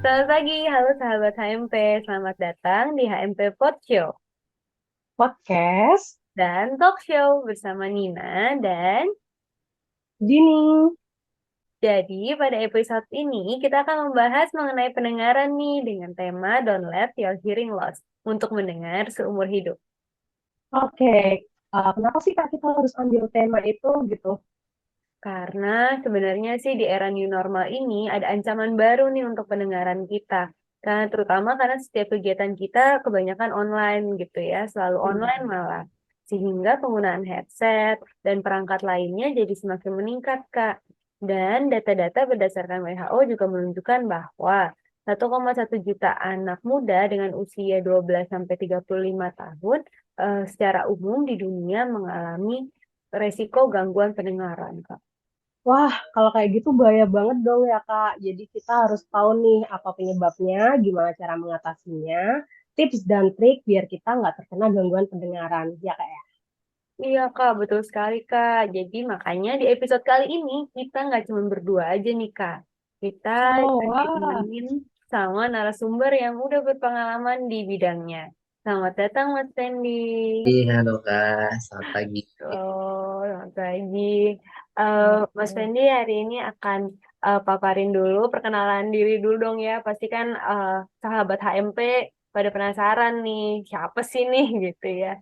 Selamat pagi, halo sahabat HMP. Selamat datang di HMP Pod Show Podcast dan Talk Show bersama Nina dan Dini. jadi pada episode ini kita akan membahas mengenai pendengaran nih dengan tema Don't Let Your Hearing Loss untuk mendengar seumur hidup. Oke, kenapa sih Kak kita harus ambil tema itu gitu? Karena sebenarnya sih di era new normal ini ada ancaman baru nih untuk pendengaran kita. Karena terutama karena setiap kegiatan kita kebanyakan online gitu ya, selalu online Hmm. malah. Sehingga penggunaan headset dan perangkat lainnya jadi semakin meningkat, Kak. Dan data-data berdasarkan WHO juga menunjukkan bahwa 1,1 juta anak muda dengan usia 12 sampai 35 tahun secara umum di dunia mengalami resiko gangguan pendengaran, Kak. Wah, kalau kayak gitu bahaya banget dong ya Kak. Jadi kita harus tahu nih apa penyebabnya, gimana cara mengatasinya, tips dan trik biar kita nggak terkena gangguan pendengaran. Ya Kak ya? Iya Kak, betul sekali Kak. Jadi makanya di episode kali ini kita nggak cuma berdua aja nih Kak. Kita Oh, wah. ditemenin sama narasumber yang udah berpengalaman di bidangnya. Selamat datang Mas Randy. Iya, halo Kak, selamat pagi. Oh, selamat pagi. Mas Oke. Randy hari ini akan paparin dulu, perkenalan diri dulu dong ya. Pasti kan sahabat HMP pada penasaran nih, siapa sih nih gitu ya.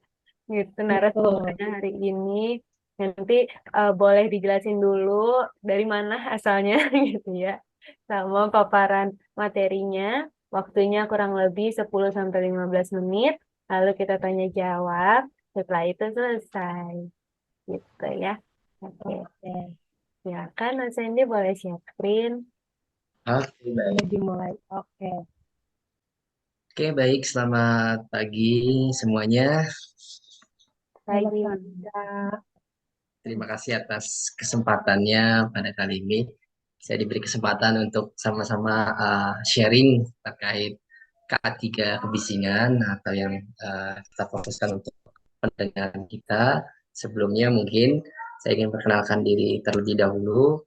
Gitu Betul. narasumbernya hari ini. Nanti boleh dijelasin dulu dari mana asalnya gitu ya. Sama paparan materinya. Waktunya kurang lebih 10 sampai 15 menit. Lalu kita tanya jawab. Setelah itu selesai. Gitu ya. Oke. Oke. Ya kan Mas Sandy boleh share screen. Oke, baik. Boleh dimulai. Oke. Oke, baik. Selamat pagi semuanya. Selamat Lagi. pagi Kak. Terima kasih atas kesempatannya pada kali ini. Saya diberi kesempatan untuk sama-sama sharing terkait K3 kebisingan atau yang kita fokuskan untuk pendengaran kita. Sebelumnya mungkin saya ingin perkenalkan diri terlebih dahulu.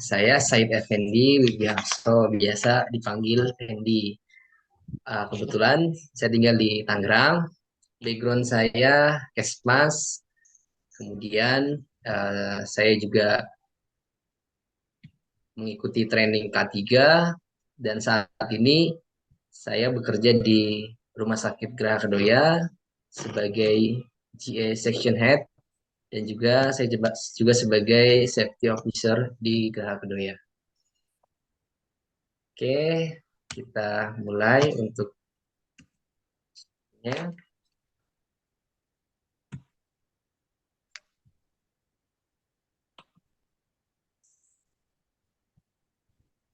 Saya Said Effendi Widiarso, biasa dipanggil Fendi. Kebetulan saya tinggal di Tangerang. Background saya Kesmas. Kemudian saya juga mengikuti training K3 dan saat ini saya bekerja di Rumah Sakit Geraha Kedoya sebagai GA Section Head dan juga saya juga sebagai Safety Officer di Geraha Kedoya. Oke, kita mulai untuknya.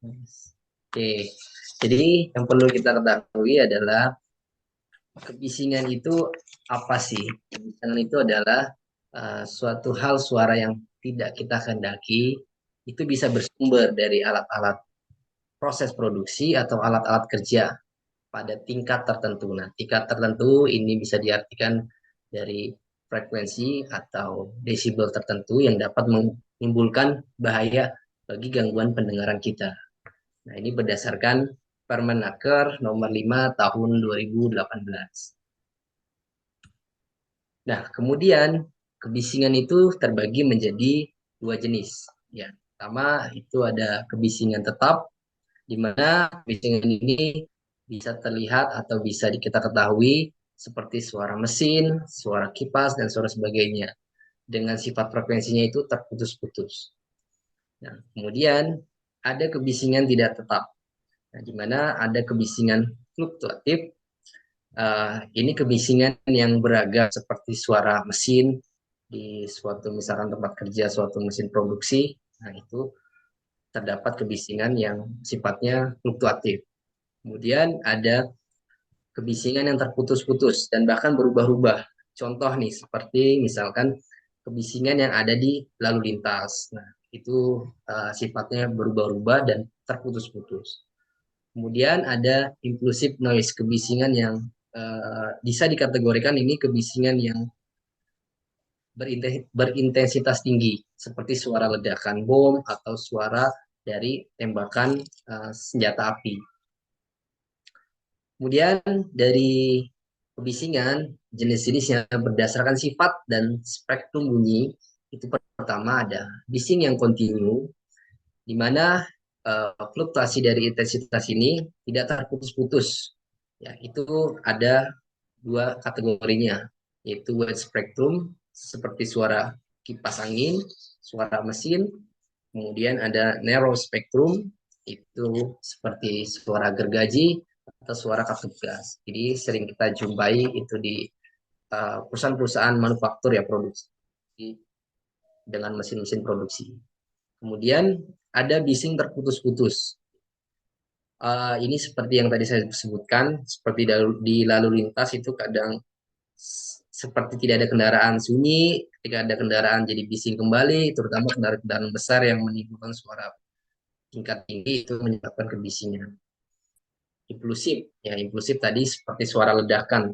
Oke, jadi yang perlu kita ketahui adalah kebisingan itu apa sih? Kebisingan itu adalah suatu hal suara yang tidak kita kehendaki, itu bisa bersumber dari alat-alat proses produksi atau alat-alat kerja pada tingkat tertentu. Nah, tingkat tertentu ini bisa diartikan dari frekuensi atau desibel tertentu yang dapat menimbulkan bahaya bagi gangguan pendengaran kita. Nah, ini berdasarkan Permenaker nomor 5 tahun 2018. Nah, kemudian kebisingan itu terbagi menjadi dua jenis. Ya, pertama itu ada kebisingan tetap, di mana kebisingan ini bisa terlihat atau bisa kita ketahui seperti suara mesin, suara kipas, dan suara sebagainya. Dengan sifat frekuensinya itu terputus-putus. Nah, kemudian ada kebisingan tidak tetap. Nah, di mana ada kebisingan fluktuatif. Ini kebisingan yang beragam seperti suara mesin di suatu misalkan tempat kerja, suatu mesin produksi. Nah, itu terdapat kebisingan yang sifatnya fluktuatif. Kemudian ada kebisingan yang terputus-putus dan bahkan berubah-ubah. Contoh nih, seperti misalkan kebisingan yang ada di lalu lintas. Nah, itu sifatnya berubah-ubah dan terputus-putus. Kemudian ada impulsive noise, kebisingan yang bisa dikategorikan ini kebisingan yang berintensitas tinggi, seperti suara ledakan bom atau suara dari tembakan senjata api. Kemudian dari kebisingan, jenis-jenisnya berdasarkan sifat dan spektrum bunyi, itu pertama ada bising yang kontinu, di mana fluktuasi dari intensitas ini tidak terputus-putus. Ya, itu ada dua kategorinya, yaitu wide spectrum, seperti suara kipas angin, suara mesin, kemudian ada narrow spectrum, itu seperti suara gergaji atau suara kartu gas. Jadi sering kita jumpai itu di perusahaan-perusahaan manufaktur ya, produksi dengan mesin-mesin produksi. Kemudian ada bising terputus-putus. Ini seperti yang tadi saya sebutkan, seperti di lalu lintas itu kadang seperti tidak ada kendaraan, sunyi, ketika ada kendaraan jadi bising kembali, terutama kendaraan-kendaraan besar yang menimbulkan suara tingkat tinggi itu menyebabkan kebisingan. Impulsif, ya impulsif tadi seperti suara ledakan,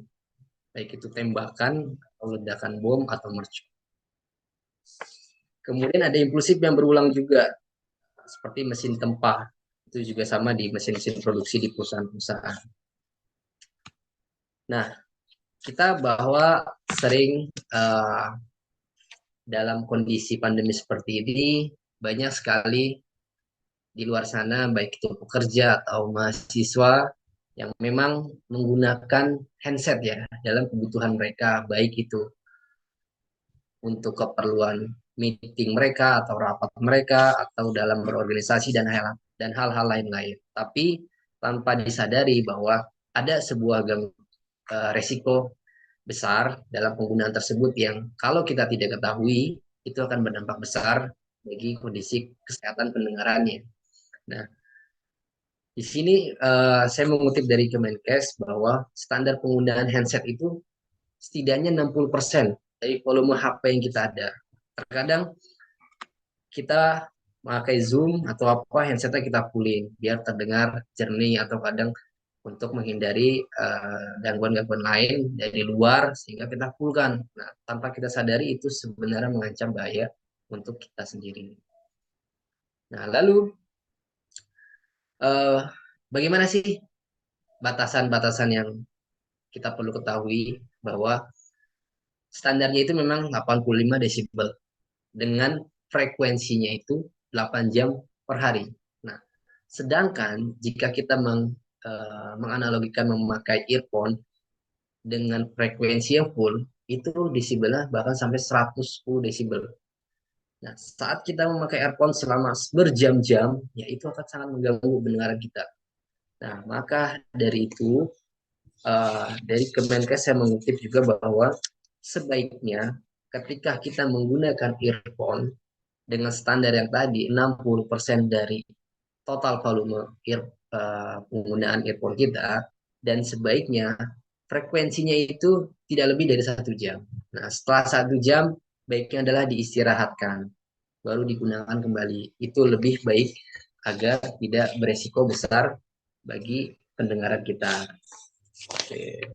baik itu tembakan atau ledakan bom atau mercon. Kemudian ada impulsif yang berulang juga, seperti mesin tempa, itu juga sama di mesin-mesin produksi di perusahaan-perusahaan. Nah, kita bahwa sering dalam kondisi pandemi seperti ini banyak sekali di luar sana, baik itu pekerja atau mahasiswa yang memang menggunakan handset ya dalam kebutuhan mereka, baik itu untuk keperluan meeting mereka atau rapat mereka atau dalam berorganisasi dan hal-hal lain-lain. Tapi tanpa disadari bahwa ada sebuah resiko besar dalam penggunaan tersebut yang kalau kita tidak ketahui itu akan berdampak besar bagi kondisi kesehatan pendengarannya. Nah, di sini saya mengutip dari Kemenkes bahwa standar penggunaan handset itu setidaknya 60% dari volume HP yang kita ada. Terkadang kita memakai Zoom atau apa handsetnya kita pulin biar terdengar jernih atau kadang untuk menghindari gangguan-gangguan lain dari luar sehingga kita fullkan. Nah, tanpa kita sadari itu sebenarnya mengancam bahaya untuk kita sendiri. Nah, lalu bagaimana sih batasan-batasan yang kita perlu ketahui bahwa standarnya itu memang 85 desibel dengan frekuensinya itu 8 jam per hari. Nah, sedangkan jika kita menganalogikan memakai earphone dengan frekuensi yang full, itu desibelnya bahkan sampai 110 desibel. Nah, saat kita memakai earphone selama berjam-jam, ya itu akan sangat mengganggu pendengaran kita. Nah, maka dari itu, dari Kemenkes saya mengutip juga bahwa sebaiknya ketika kita menggunakan earphone dengan standar yang tadi, 60% dari total volume penggunaan earphone kita, dan sebaiknya frekuensinya itu tidak lebih dari 1 jam. Nah, setelah 1 jam, baiknya adalah diistirahatkan, baru digunakan kembali. Itu lebih baik agar tidak beresiko besar bagi pendengaran kita. Oke.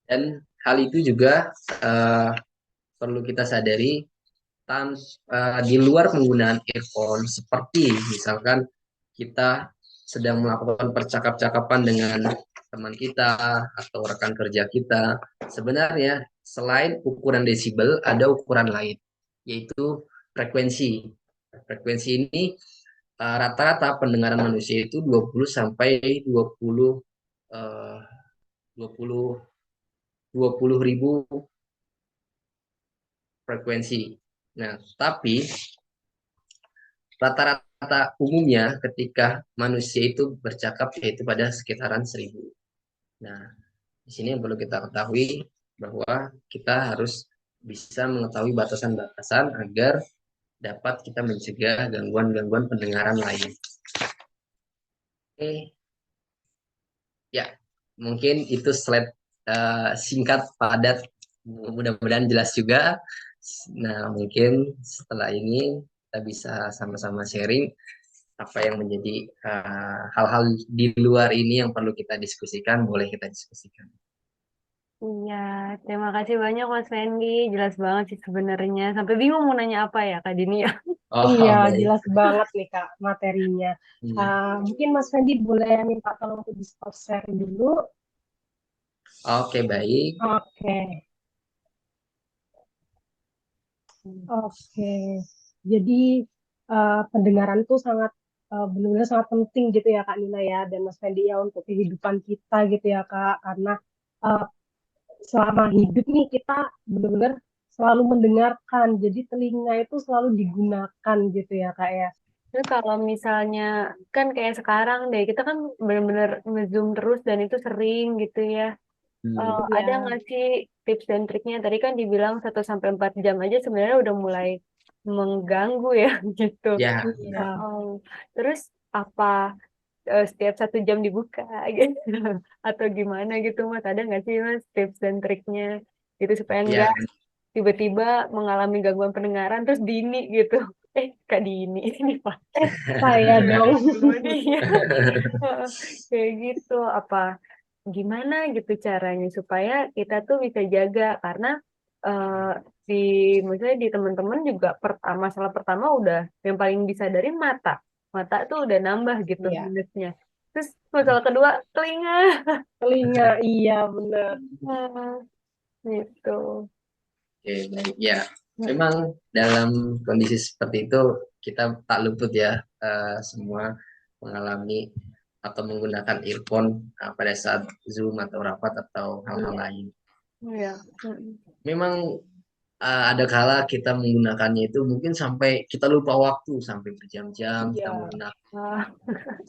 Dan hal itu juga perlu kita sadari di luar penggunaan earphone, seperti misalkan kita sedang melakukan percakap-cakapan dengan teman kita atau rekan kerja kita, sebenarnya selain ukuran desibel ada ukuran lain, yaitu frekuensi. Frekuensi ini rata-rata pendengaran manusia itu 20 sampai 20 20 ribu frekuensi. Nah, tapi rata-rata umumnya ketika manusia itu bercakap yaitu pada sekitaran 1000. Nah, di sini yang perlu kita ketahui bahwa kita harus bisa mengetahui batasan-batasan agar dapat kita mencegah gangguan-gangguan pendengaran lain. Oke, ya mungkin itu slide singkat padat, mudah-mudahan jelas juga. Nah, mungkin setelah ini kita bisa sama-sama sharing apa yang menjadi hal-hal di luar ini yang perlu kita diskusikan, boleh kita diskusikan. Iya, terima kasih banyak Mas Fendi. Jelas banget sih sebenarnya. Sampai bingung mau nanya apa ya Kak Dini ya. Iya, Oh, baik. jelas banget nih Kak materinya. Iya. Mungkin Mas Fendi boleh minta tolong untuk di stop share dulu. Oke, baik. Oke, oke. Jadi pendengaran itu sangat benar-benar sangat penting gitu ya Kak Nina ya dan Mas Fendi ya untuk kehidupan kita gitu ya Kak karena eh, selama hidup nih kita benar-benar selalu mendengarkan. Jadi telinga itu selalu digunakan gitu ya Kak ya. Terus kalau misalnya kan kayak sekarang deh, kita kan bener-bener nge-zoom terus dan itu sering gitu ya. Ada Iya, nggak sih tips dan triknya? Tadi kan dibilang 1 sampai 4 jam aja sebenarnya udah mulai mengganggu ya gitu. Ya, iya. Oh, terus apa setiap 1 jam dibuka gitu atau gimana gitu Mas? Ada nggak sih Mas tips dan triknya gitu supaya ya, nggak tiba-tiba mengalami gangguan pendengaran terus Dini gitu. Kak Dini ini Pak. Saya dong. Dulu nih ya. Kayak gitu apa gimana gitu caranya supaya kita tuh bisa jaga karena eh, di misalnya di teman-teman juga masalah pertama udah yang paling disadari mata mata tuh udah nambah gitu Iya, minusnya terus masalah kedua telinga. telinga, iya benar. Hmm, gitu. oke, baik. Ya, memang dalam kondisi seperti itu kita tak luput ya, semua mengalami atau menggunakan earphone pada saat Zoom atau rapat atau hal-hal Iya, lain. Iya. Mm. Memang ada kala kita menggunakannya itu mungkin sampai kita lupa waktu sampai berjam-jam kita iya, menggunakan, Ah,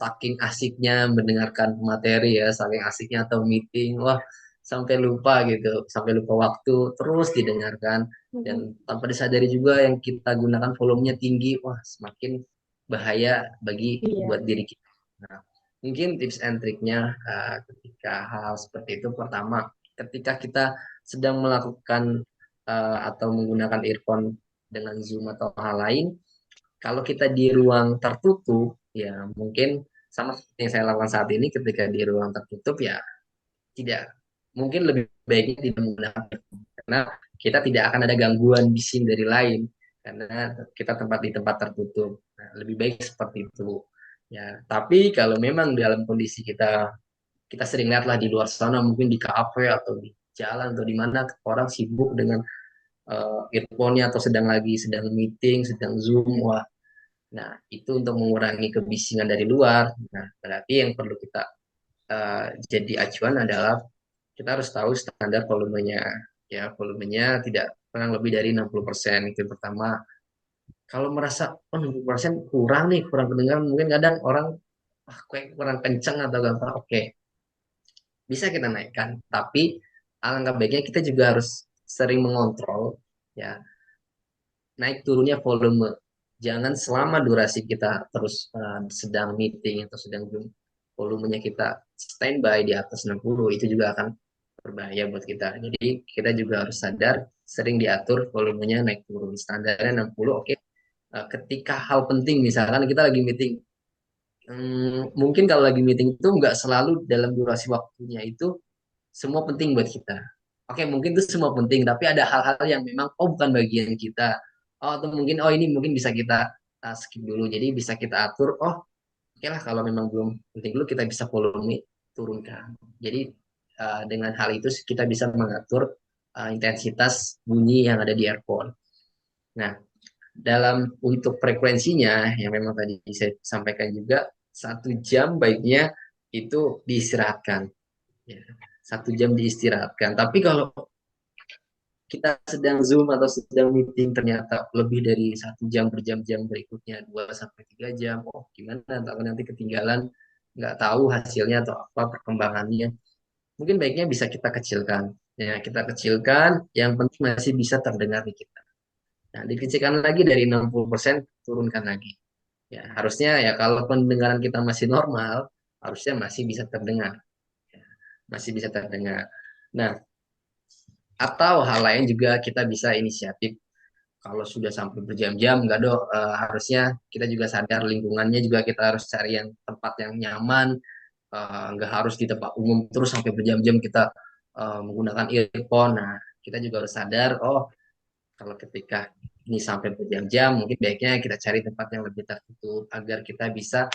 saking asiknya mendengarkan materi ya, saking asiknya atau meeting, wah sampai lupa gitu, sampai lupa waktu terus didengarkan dan mm, tanpa disadari juga yang kita gunakan volumenya tinggi, wah semakin bahaya bagi iya, buat diri kita. Nah, mungkin tips and triknya ketika hal seperti itu, pertama ketika kita sedang melakukan atau menggunakan earphone dengan Zoom atau hal lain, kalau kita di ruang tertutup, ya mungkin sama seperti yang saya lakukan saat ini ketika di ruang tertutup ya tidak, mungkin lebih baiknya tidak menggunakan earphone. Karena kita tidak akan ada gangguan bising dari lain karena kita tempat di tempat tertutup. Nah, lebih baik seperti itu. Ya, tapi kalau memang dalam kondisi kita sering lihatlah di luar sana mungkin di kafe atau di jalan atau di mana orang sibuk dengan earphone-nya atau sedang meeting, sedang Zoom. Wah, nah itu untuk mengurangi kebisingan dari luar. Nah, berarti yang perlu kita jadi acuan adalah kita harus tahu standar volumenya. Ya, volumenya tidak pernah lebih dari 60%. Itu pertama. Kalau merasa oh 60% kurang nih, kurang pendengaran, mungkin kadang orang kayak kurang kenceng atau apa. Oke, bisa kita naikkan. Tapi alangkah baiknya kita juga harus sering mengontrol ya naik turunnya volume. Jangan selama durasi kita terus sedang meeting atau sedang Zoom, volumenya kita standby di atas 60, itu juga akan berbahaya buat kita. Jadi kita juga harus sadar sering diatur volumenya naik turun. Standarnya 60, oke. Ketika hal penting, misalkan kita lagi meeting, mungkin kalau lagi meeting itu nggak selalu dalam durasi waktunya itu semua penting buat kita. Oke, mungkin itu semua penting, tapi ada hal-hal yang memang bukan bagian kita. Oh, atau mungkin ini mungkin bisa kita skip dulu. Jadi bisa kita atur. Oh, oke lah kalau memang belum penting dulu kita bisa volume turunkan. Jadi dengan hal itu kita bisa mengatur intensitas bunyi yang ada di earphone. Nah, dalam untuk frekuensinya yang memang tadi saya sampaikan juga 1 jam baiknya itu diistirahatkan. Ya, 1 jam diistirahatkan. Tapi kalau kita sedang Zoom atau sedang meeting ternyata lebih dari 1 jam berjam-jam berikutnya 2 sampai 3 jam, gimana kalau nanti ketinggalan nggak tahu hasilnya atau apa perkembangannya, mungkin baiknya bisa kita kecilkan ya, kita kecilkan yang penting masih bisa terdengar di kita. Nah, dikecilkan lagi dari 60% turunkan lagi ya, harusnya ya kalau pendengaran kita masih normal harusnya masih bisa terdengar ya, masih bisa terdengar. Nah, atau hal lain juga kita bisa inisiatif kalau sudah sampai berjam-jam nggak dok, harusnya kita juga sadar lingkungannya juga kita harus cari yang tempat yang nyaman, nggak harus di tempat umum terus sampai berjam-jam kita menggunakan earphone. Nah, kita juga harus sadar, oh kalau ketika ini sampai berjam-jam, mungkin baiknya kita cari tempat yang lebih tertutup agar kita bisa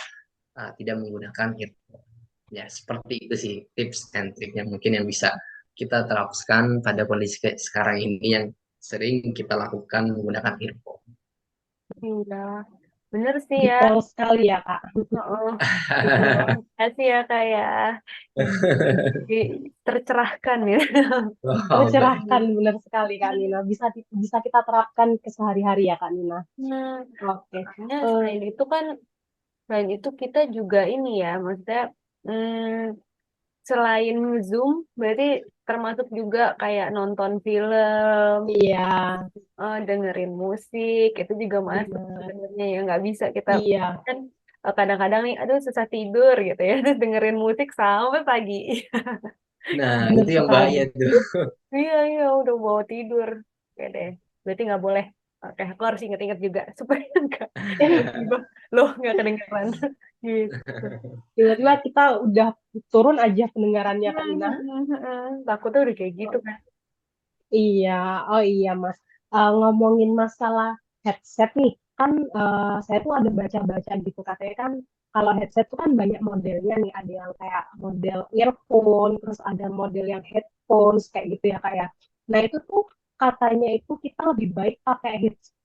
tidak menggunakan earphone. Ya, seperti itu sih tips and trick yang mungkin yang bisa kita terapkan pada kondisi kayak sekarang ini yang sering kita lakukan menggunakan earphone. Iya, bener sih ya. Detail sekali ya, Kak. Oh, gitu. Kasih ya kak ya. Tercerahkan ya. Wow, Tercerahkan benar sekali, Kak Nina. Bisa kita terapkan ke sehari-hari ya, Kak Nina. Nah, Oke. makanya Eh, selain itu kita juga ini ya, maksudnya selain Zoom, berarti termasuk juga kayak nonton film, iya, dengerin musik, itu juga masuk benar. sebenarnya ya nggak bisa kita Iya, kan kadang-kadang nih, aduh susah tidur gitu ya, terus dengerin musik sampai pagi. nah benar itu yang bahaya sekali. tuh. Iya, iya, udah bawa tidur. Oke deh. Berarti nggak boleh. Oke, aku harus inget-inget juga supaya nggak tiba-tiba loh nggak kedengeran. Gitu. Tiba-tiba kita udah turun aja pendengarannya, Kak Nina. Takutnya udah kayak gitu kan. Iya, oh iya Mas. Ngomongin masalah headset nih, kan saya tuh ada baca-baca gitu katanya kan kalau headset tuh kan banyak modelnya nih, ada yang kayak model earphone, terus ada model yang headphones kayak gitu ya Kak ya. Nah itu tuh katanya itu kita lebih baik pakai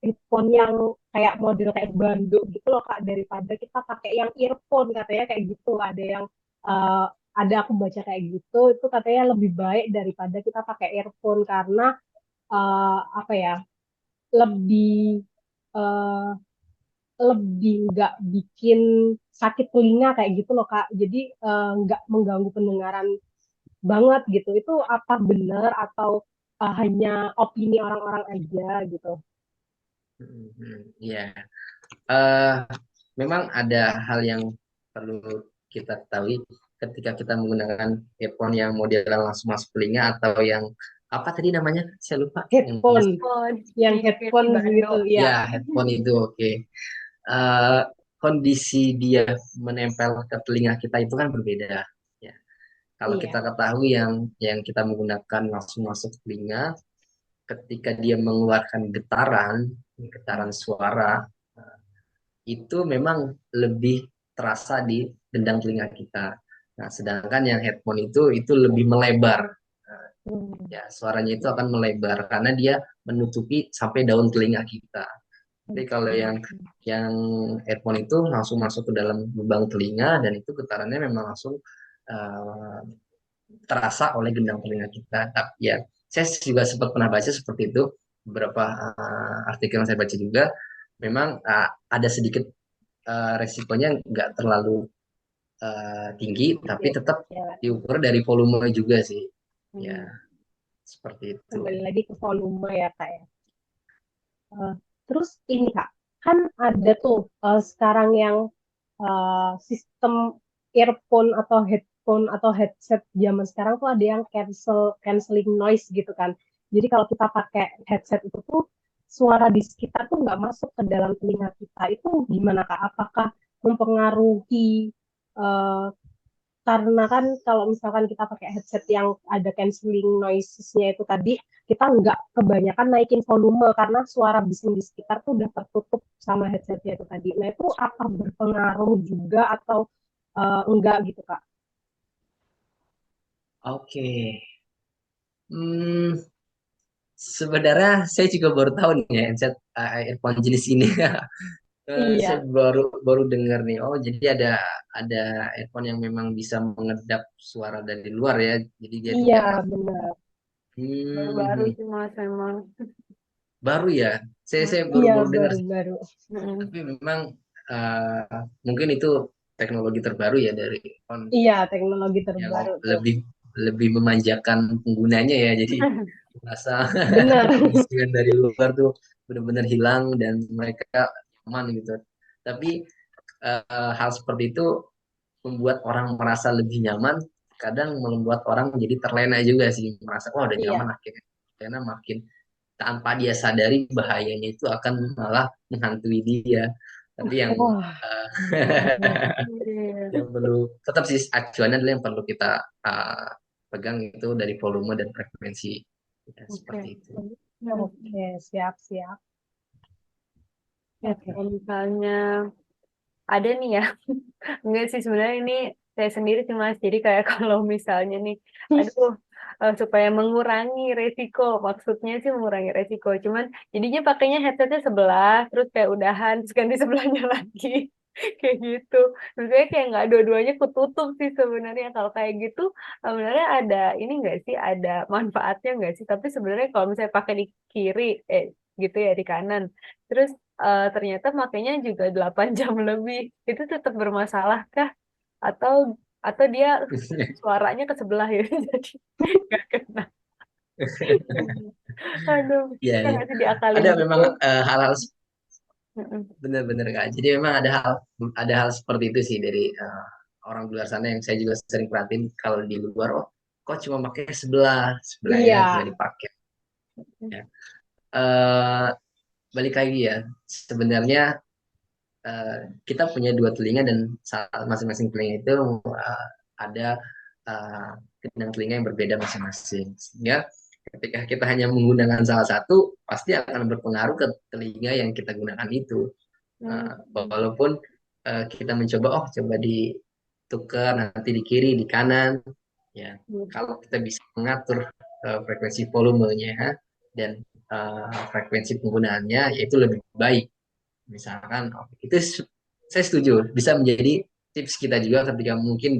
headphone yang kayak model kayak bando gitu loh Kak daripada kita pakai yang earphone katanya kayak gitu. Eh, ada aku baca kayak gitu itu katanya lebih baik daripada kita pakai earphone karena apa ya lebih eh, lebih nggak bikin sakit telinga kayak gitu loh Kak. Jadi nggak mengganggu pendengaran banget gitu. Itu apa benar atau hanya opini orang-orang aja gitu? Ya, eh, memang ada hal yang perlu kita ketahui ketika kita menggunakan earphone yang model langsung masuk telinga atau yang apa tadi namanya? Saya lupa. Yang Headphone, masuk. Oh, yang di versi headphone Bando. gitu ya. Ya, headphone itu oke. Eh, Kondisi dia menempel ke telinga kita itu kan berbeda. Ya. Kalau kita Iya, ketahui yang kita menggunakan langsung masuk telinga, ketika dia mengeluarkan getaran suara, itu memang lebih terasa di gendang telinga kita. Nah, sedangkan yang headphone itu lebih melebar. Nah, Hmm. ya, suaranya itu akan melebar karena dia menutupi sampai daun telinga kita. Tapi kalau yang headphone itu langsung masuk ke dalam lubang telinga dan itu getarannya memang langsung uh, terasa oleh gendang telinga kita. Tapi ya, saya juga sempat pernah baca seperti itu beberapa artikel yang saya baca juga. Memang ada sedikit resikonya nggak terlalu tinggi, tapi iya, tetap iya. diukur dari volume juga sih. Ya, Hmm. seperti itu. Kembali lagi ke volume ya Kak ya. Eh, terus ini Kak, kan ada tuh sekarang yang sistem earphone atau headphone atau headset zaman sekarang tuh ada yang canceling noise gitu kan. Jadi kalau kita pakai headset itu tuh suara di sekitar tuh nggak masuk ke dalam telinga kita. Itu gimana Kak? Apakah mempengaruhi eh, karena kan kalau misalkan kita pakai headset yang ada cancelling noise-nya itu tadi, kita nggak kebanyakan naikin volume karena suara bising di sekitar tuh udah tertutup sama headsetnya itu tadi. Nah itu apa berpengaruh juga atau enggak gitu Kak? Oke. Hmm, Sebenarnya saya juga baru tahu nih ya headset earphone jenis ini. Saya Iya, baru baru dengar nih. Oh, jadi ada earphone yang memang bisa mengedap suara dari luar ya. Jadi dia iya tidak masuk. benar. Baru-baru Hmm, sih Mas emang. Baru ya. Saya Hmm. baru Iya baru dengar sih. baru-baru. Tapi memang mungkin itu teknologi terbaru ya dari iPhone Iya teknologi yang terbaru tuh. lebih lebih memanjakan penggunanya ya. Jadi merasa Benar. kebisingan dari luar tuh benar-benar hilang dan mereka nyaman gitu. Tapi hal seperti itu membuat orang merasa lebih nyaman, kadang membuat orang jadi terlena juga sih, merasa wah udah nyaman Iya. akhirnya, karena makin tanpa dia sadari bahayanya itu akan malah menghantui dia. Tapi Wah, uh, Iya. yang perlu tetap sih acuannya adalah yang perlu kita pegang itu dari volume dan frekuensi. Ya, Oke. seperti itu. Oke, siap-siap. Ya, Oke. kalau misalnya ada nih ya, enggak sih sebenarnya ini saya sendiri sih Mas. Jadi kayak kalau misalnya nih, aduh, supaya mengurangi resiko, maksudnya sih mengurangi resiko. Cuman jadinya pakainya headsetnya sebelah, terus kayak udahan, terus ganti sebelahnya lagi. Kayak gitu. Sebenarnya kayak nggak dua-duanya ketutup sih sebenarnya. Kalau kayak gitu, sebenarnya ada ini nggak sih, ada manfaatnya nggak sih? Tapi sebenarnya kalau misalnya pakai di kiri, gitu ya di kanan, terus ternyata makainya juga 8 jam lebih. Itu tetap bermasalah kah? Atau dia suaranya ke sebelah ya, jadi nggak kena. Aduh, Ya, bisa ya. nggak sih diakalin Ada gitu? memang hal-hal Mm-mm. benar-benar Kak. Jadi memang ada hal seperti itu sih dari orang di luar sana yang saya juga sering perhatiin kalau di luar, oh kok cuma pakai sebelahnya Iya, nggak dipakai. Ya. Eh, Balik lagi ya, sebenarnya eh, kita punya dua telinga dan masing-masing telinga itu ada eh, kendang telinga yang berbeda masing-masing. Sehingga ketika kita hanya menggunakan salah satu, pasti akan berpengaruh ke telinga yang kita gunakan itu. Hmm. Walaupun kita mencoba, oh coba ditukar nanti di kiri, di kanan, ya kalau kita bisa mengatur frekuensi volumenya dan frekuensi penggunaannya, yaitu lebih baik. Misalkan, itu saya setuju bisa menjadi tips kita juga ketika mungkin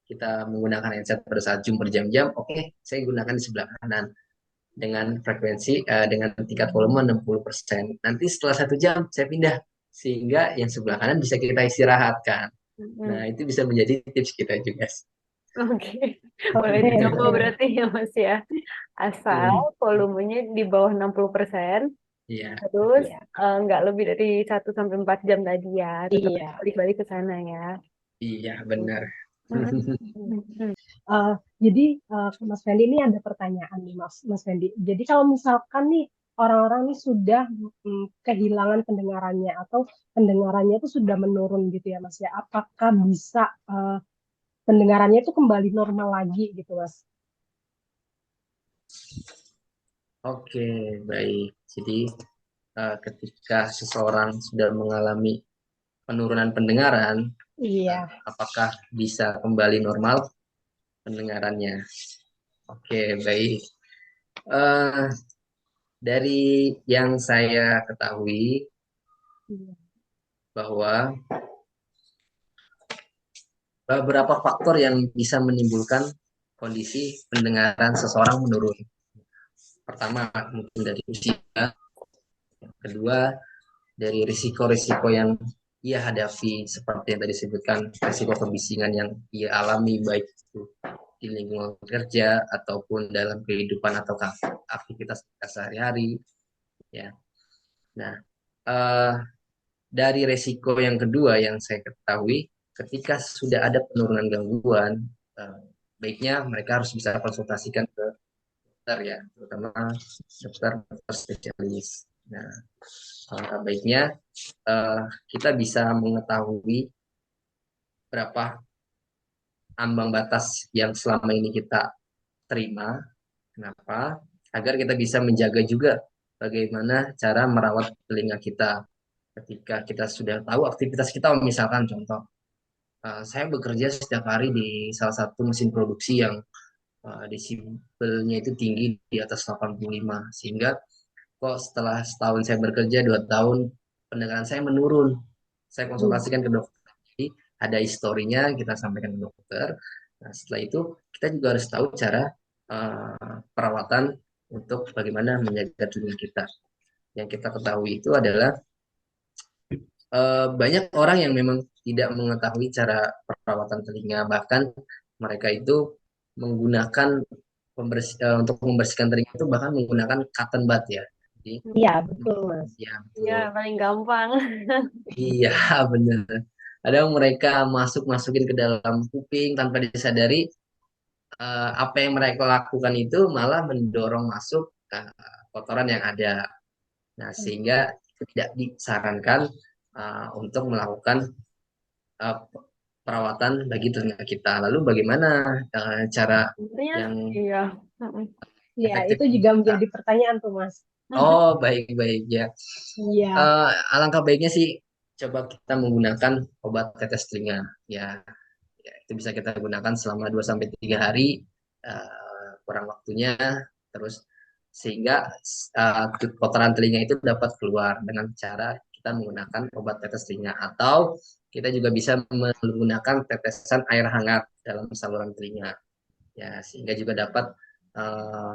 kita menggunakan headset pada saat Zoom berjam-jam. Oke, saya gunakan di sebelah kanan dengan frekuensi dengan tingkat volume 60%. Nanti setelah 1 jam saya pindah sehingga yang sebelah kanan bisa kita istirahatkan. Nah, Mm-mm. itu bisa menjadi tips kita juga. Oke, boleh oke, dicoba oke. berarti ya Mas ya. Asal Hmm, volumenya di bawah 60%, iya, terus Iya, nggak lebih dari 1 sampai 4 jam tadi ya. Tetap iya. balik-balik ke sana ya. iya benar. Mm-mm. Eh, jadi Mas Fendi ini ada pertanyaan nih Mas Fendi. Jadi kalau misalkan nih orang-orang nih sudah kehilangan pendengarannya atau pendengarannya itu sudah menurun gitu ya Mas ya, apakah bisa pendengarannya itu kembali normal lagi gitu Mas? Oke, baik. Jadi ketika seseorang sudah mengalami penurunan pendengaran, Iya, apakah bisa kembali normal pendengarannya? Oke, baik. Eh, dari yang saya ketahui iya, bahwa beberapa faktor yang bisa menimbulkan kondisi pendengaran seseorang menurun. Pertama, mungkin dari usia. Yang kedua, dari risiko-risiko yang ia hadapi, seperti yang tadi disebutkan, risiko kebisingan yang ia alami, baik itu di lingkungan kerja ataupun dalam kehidupan atau aktivitas sehari-hari. Ya. Nah, eh, dari resiko yang kedua yang saya ketahui, ketika sudah ada penurunan gangguan, eh, baiknya mereka harus bisa konsultasikan ke dokter ya, terutama dokter spesialis. Nah, baiknya kita bisa mengetahui berapa ambang batas yang selama ini kita terima. Kenapa? Agar kita bisa menjaga juga bagaimana cara merawat telinga kita ketika kita sudah tahu aktivitas kita. Misalkan contoh, saya bekerja setiap hari di salah satu mesin produksi yang desibelnya itu tinggi di atas 85, sehingga kok setelah setahun saya bekerja 2 tahun pendengaran saya menurun. Saya iya. konsultasikan ke dokter. Jadi ada historinya kita sampaikan ke dokter. Nah, setelah itu kita juga harus tahu cara perawatan untuk bagaimana menjaga telinga kita. Yang kita ketahui itu adalah banyak orang yang memang tidak mengetahui cara perawatan telinga, bahkan mereka itu menggunakan untuk membersihkan telinga itu bahkan menggunakan cotton bud ya. Jadi, Iya, betul Mas. ya Ya, betul. paling gampang. Iya, benar. Kadang mereka masukin ke dalam kuping tanpa disadari apa yang mereka lakukan itu malah mendorong masuk kotoran yang ada. Nah, sehingga itu tidak disarankan untuk melakukan uh, perawatan bagi telinga kita. Lalu bagaimana cara Sebenarnya, yang iya. Mm-mm. Ya, efektif itu untuk juga kita? menjadi pertanyaan tuh, Mas. Oh, baik-baik ya. Iya. Alangkah baiknya sih coba kita menggunakan obat tetes telinga. Ya, ya, itu bisa kita gunakan selama 2 sampai 3 hari, kurang waktunya, terus sehingga kotoran telinga itu dapat keluar dengan cara kita menggunakan obat tetes telinga, atau kita juga bisa menggunakan tetesan air hangat dalam saluran telinga, ya, sehingga juga dapat eh,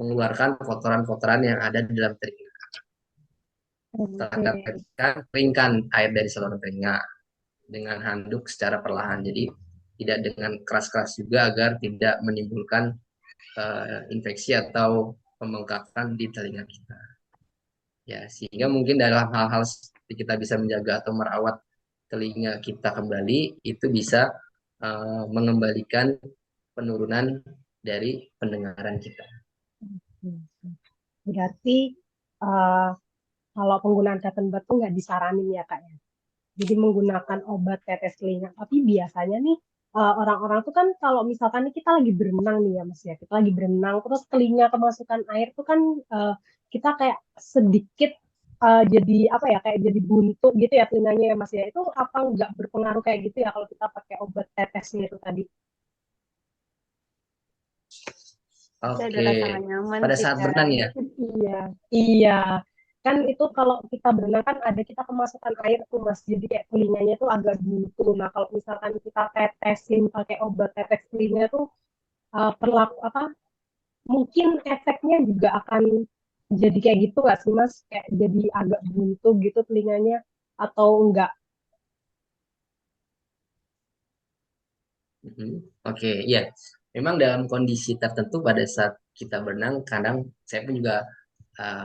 mengeluarkan kotoran-kotoran yang ada di dalam telinga. Setelah kita Oke. tekan, keringkan air dari saluran telinga dengan handuk secara perlahan. Jadi tidak dengan keras-keras juga agar tidak menimbulkan infeksi atau pembengkakan di telinga kita. Ya, sehingga mungkin dalam hal-hal seperti kita bisa menjaga atau merawat telinga kita kembali, itu bisa mengembalikan penurunan dari pendengaran kita. Berarti eh, kalau penggunaan cotton bud tuh nggak disaranin ya, Kak ya? Jadi menggunakan obat tetes telinga. Tapi biasanya nih orang-orang tuh kan kalau misalkan nih kita lagi berenang nih ya Mas ya, kita lagi berenang terus telinga kemasukan air tuh kan eh, kita kayak sedikit jadi apa ya, kayak jadi buntu gitu ya telinganya ya Mas ya. Itu apa nggak berpengaruh kayak gitu ya kalau kita pakai obat tetesnya itu tadi? Saya ada Oke, rasa nggak nyaman pada sih, saat Kak. berenang ya. Iya, iya. Kan itu kalau kita berenang kan ada kita kemasukan air tuh Mas. Jadi kayak telinganya tuh agak buntu. Nah, kalau misalkan kita tetesin pakai obat tetes telinga tuh perlaku apa? Mungkin efeknya juga akan jadi kayak gitu nggak sih Mas? Kayak jadi agak buntu gitu telinganya atau enggak? Mhm. Oke, ya. Memang dalam kondisi tertentu pada saat kita berenang, kadang saya pun juga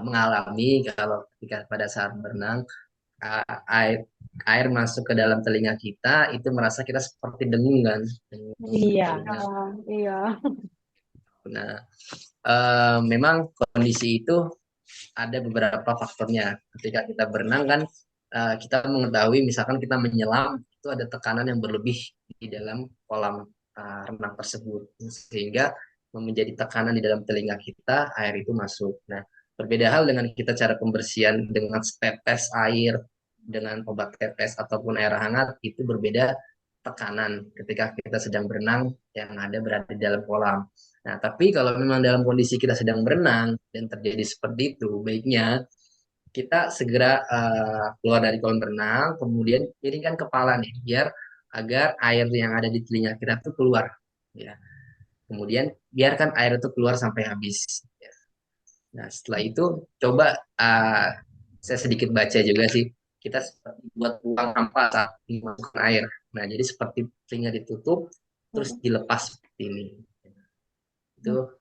mengalami kalau ketika pada saat berenang, air air masuk ke dalam telinga kita, itu merasa kita seperti dengung kan, dengung di Iya. telinga. Oh, iya. Nah, memang kondisi itu ada beberapa faktornya. Ketika kita berenang kan, kita mengetahui misalkan kita menyelam itu ada tekanan yang berlebih di dalam kolam renang tersebut, sehingga menjadi tekanan di dalam telinga kita, air itu masuk. Nah, berbeda hal dengan kita cara pembersihan dengan setetes air dengan obat tetes ataupun air hangat, itu berbeda tekanan ketika kita sedang berenang yang ada berada di dalam kolam. Nah, tapi kalau memang dalam kondisi kita sedang berenang dan terjadi seperti itu, baiknya kita segera keluar dari kolam renang, kemudian miringkan kepala nih, biar agar air yang ada di telinga kita tuh keluar. Ya. Kemudian biarkan air itu keluar sampai habis. Ya. Nah, setelah itu coba saya sedikit baca juga sih. Kita seperti buat buang sampah saat dimasukkan air. Nah, jadi seperti telinga ditutup, terus dilepas seperti ini. Itu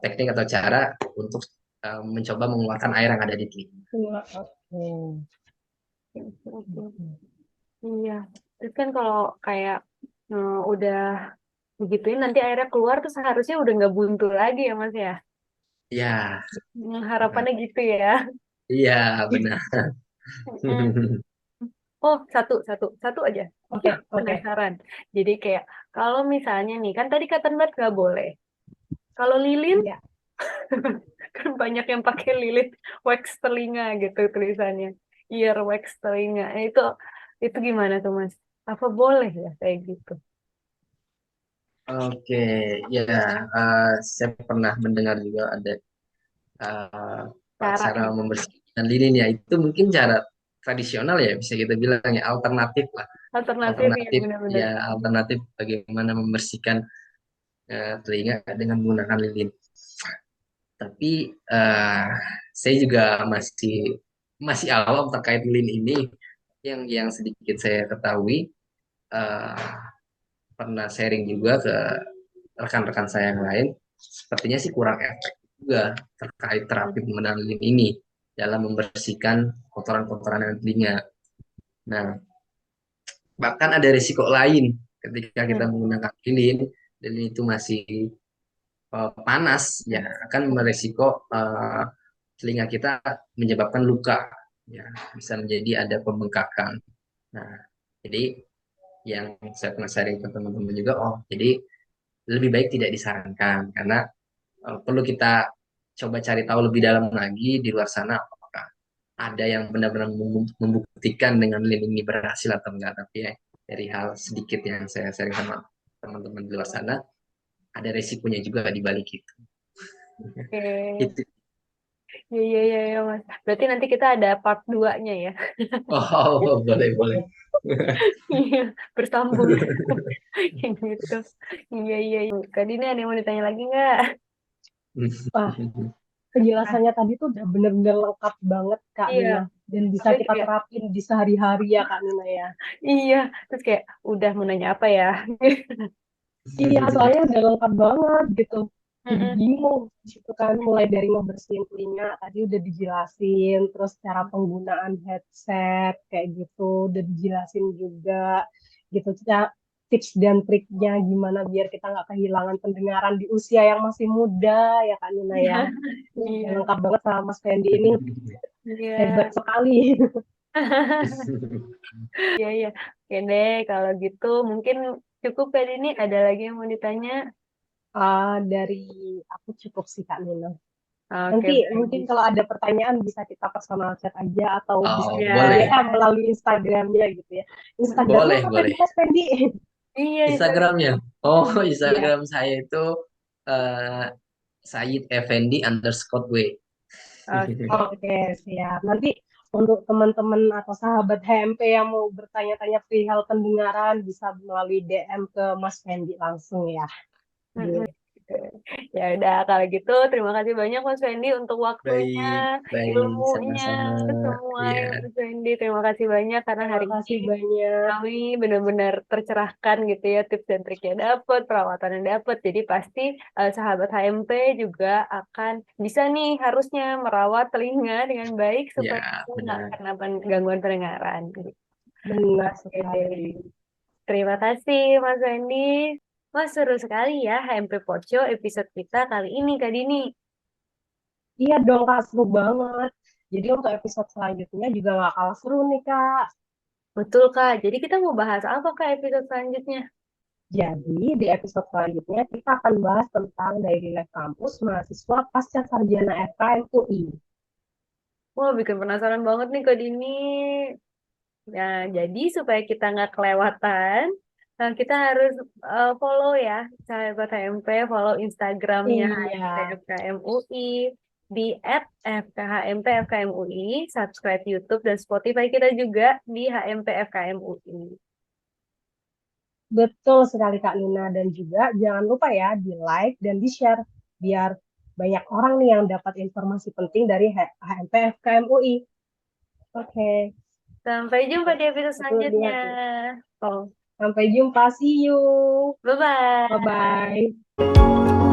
teknik atau cara untuk mencoba mengeluarkan air yang ada di telinga. Oke. Iya. Terus kan kalau kayak udah begituin nanti airnya keluar terus harusnya udah nggak buntu lagi ya Mas ya. Ya, Harapannya gitu ya. iya benar. Mm. Oh, satu aja. Oke, oke. Penasaran. Jadi kayak kalau misalnya nih, kan tadi kata Mbak nggak boleh. Kalau lilin, Iya. kan banyak yang pakai lilin wax telinga gitu tulisannya. Ear wax telinga. Nah, itu gimana tuh Mas? Apa boleh ya kayak gitu? Oke, ya, saya pernah mendengar juga ada cara Caranya. membersihkan lilin ya. Itu mungkin cara tradisional ya, bisa kita bilang ya, alternatif lah. Alternatif ya Alternatif benar-benar. ya, alternatif bagaimana membersihkan telinga dengan menggunakan lilin. Tapi saya juga masih masih awam terkait lilin ini. Yang sedikit saya ketahui, eh, pernah sharing juga ke rekan-rekan saya yang lain, sepertinya sih kurang efektif juga terkait terapi pembedahan lilin ini dalam membersihkan kotoran-kotoran yang telinga. Nah, bahkan ada risiko lain ketika kita Hmm. menggunakan lilin, dan itu masih panas, ya akan meresiko telinga kita menyebabkan luka, ya bisa menjadi ada pembengkakan. Nah, jadi yang saya pernah sharing ke teman-teman juga, oh jadi lebih baik tidak disarankan karena perlu kita coba cari tahu lebih dalam lagi di luar sana apakah ada yang benar-benar membuktikan dengan lilin ini berhasil atau enggak. Tapi ya dari hal sedikit yang saya sharing sama teman-teman di luar sana, ada resikonya juga di balik itu. Oke. Itu. Iya, iya, iya, iya, Mas. Berarti nanti kita ada part 2-nya ya. Oh, boleh boleh. Iya, bersambung. Kayak gitu. Iya, iya, iya. Kak Dini ada yang mau ditanya lagi nggak? Wah, Ah, penjelasannya tadi tuh udah bener-bener lengkap banget Kak iya, Nina. Dan bisa aku kita juga. terapin di sehari-hari ya Kak Nina ya. Iya, terus kayak udah mau nanya apa ya? Iya, soalnya udah lengkap banget gitu. Jadi Mm-mm. bingung gitu kan, mulai dari ngebersihin telinga tadi udah dijelasin, terus cara penggunaan headset kayak gitu udah dijelasin juga gitu. Tips dan triknya gimana biar kita nggak kehilangan pendengaran di usia yang masih muda ya Kak Nina Iya, ya. Udah iya, lengkap banget sama Mas Fendi ini, hebat iya. sekali. Iya, iya. Oke deh, kalau gitu mungkin cukup kali ini. Ada lagi yang mau ditanya? Dari aku cukup sih Kak Nina. Oke, Nanti mungkin baik. kalau ada pertanyaan bisa kita personal chat aja atau bisa Oh, Iya, kita boleh. DM melalui Instagramnya gitu ya. Instagramnya Boleh, apa tadi boleh. Mas Fendi? iya, Instagram. Instagramnya. Oh, Iya, Instagram saya itu eh Said Effendi underscore W. Oke. oke siap. Nanti untuk teman-teman atau sahabat HMP yang mau bertanya-tanya perihal pendengaran bisa melalui DM ke Mas Fendi langsung ya. Mm-mm. Gitu. Ya udah, kalau gitu terima kasih banyak Mas Fendi untuk waktunya, Baik, baik, ilmunya, sama-sama. semuanya Iya, Mas Fendi. Terima kasih banyak karena Terima hari ini kasih banyak. kami benar-benar tercerahkan gitu ya, tips dan triknya dapat, perawatannya dapat. Jadi pasti sahabat HMP juga akan bisa nih harusnya merawat telinga dengan baik ya, supaya nggak benar. kena gangguan pendengaran. Gitu. Benar Oke deh. sekali. Terima kasih Mas Fendi. Wah, seru sekali ya HMP Poco episode kita kali ini, Kak Dini. Iya dong Kak, seru banget. Jadi untuk episode selanjutnya juga gak kalah seru nih Kak. Betul, Kak. Jadi kita mau bahas apa, Kak, episode selanjutnya? Jadi di episode selanjutnya kita akan bahas tentang daily life kampus mahasiswa pasca sarjana FKM UI. Wah, bikin penasaran banget nih, Kak Dini. Nah, jadi supaya kita nggak kelewatan, kita harus follow ya, sahabat HMP, follow Instagramnya Iya, HMP FKM UI di @fkhmp FKM UI, subscribe YouTube dan Spotify kita juga di HMP FKM UI. betul sekali Kak Nina. Dan juga jangan lupa ya di like dan di share biar banyak orang nih yang dapat informasi penting dari HMP FKM UI. Oke, Sampai jumpa di episode itu dia selanjutnya. tuh. Oh, Sampai jumpa, see you. bye-bye. Bye-bye.